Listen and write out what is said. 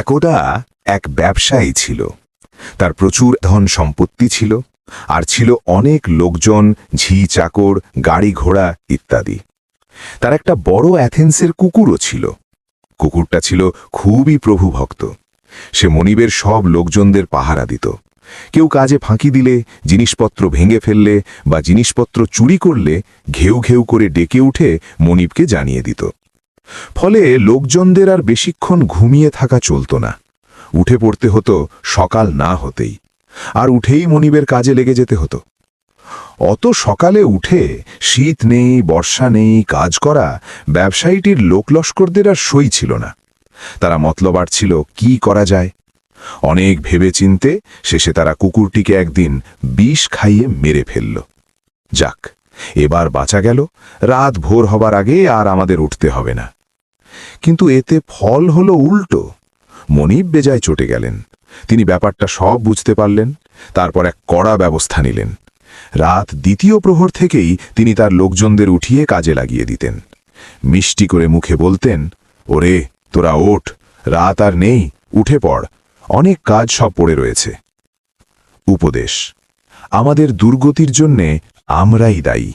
একদা এক ব্যবসায়ী ছিল। তার প্রচুর ধন সম্পত্তি ছিল, আর ছিল অনেক লোকজন, ঝি চাকর, গাড়ি ঘোড়া ইত্যাদি। তার একটা বড় অ্যাথেন্সের কুকুরও ছিল। কুকুরটা ছিল খুবই প্রভুভক্ত। সে মনিবের সব লোকজনদের পাহারা দিত। কেউ কাজে ফাঁকি দিলে, জিনিসপত্র ভেঙে ফেললে বা জিনিসপত্র চুরি করলে ঘেউ ঘেউ করে ডেকে উঠে মনিবকে জানিয়ে দিত। ফলে লোকজনদের আর বেশিক্ষণ ঘুমিয়ে থাকা চলত না। উঠে পড়তে হতো সকাল না হতেই, আর উঠেই মনিবের কাজে লেগে যেতে হতো। অত সকালে উঠে শীত নেই, বর্ষা নেই, কাজ করা ব্যবসায়ীটির লোকলস্করদের আর সই ছিল না। তারা মতলব ছিল কি করা যায়। অনেক ভেবে চিনতে শেষে তারা কুকুরটিকে একদিন বিষ খাইয়ে মেরে ফেলল। যাক, এবার বাঁচা গেল, রাত ভোর হবার আগে আর আমাদের উঠতে হবে না। কিন্তু এতে ফল হলো উল্টো। মনিব বেজায় চটে গেলেন। তিনি ব্যাপারটা সব বুঝতে পারলেন, তারপর এক কড়া ব্যবস্থা নিলেন। রাত দ্বিতীয় প্রহর থেকেই তিনি তার লোকজনদের উঠিয়ে কাজে লাগিয়ে দিতেন। মিষ্টি করে মুখে বলতেন, ওরে তোরা ওঠ, রাত আর নেই, উঠে পড়, অনেক কাজ সব পড়ে রয়েছে। উপদেশ: আমাদের দুর্গতির জন্যে আমরাই দায়ী।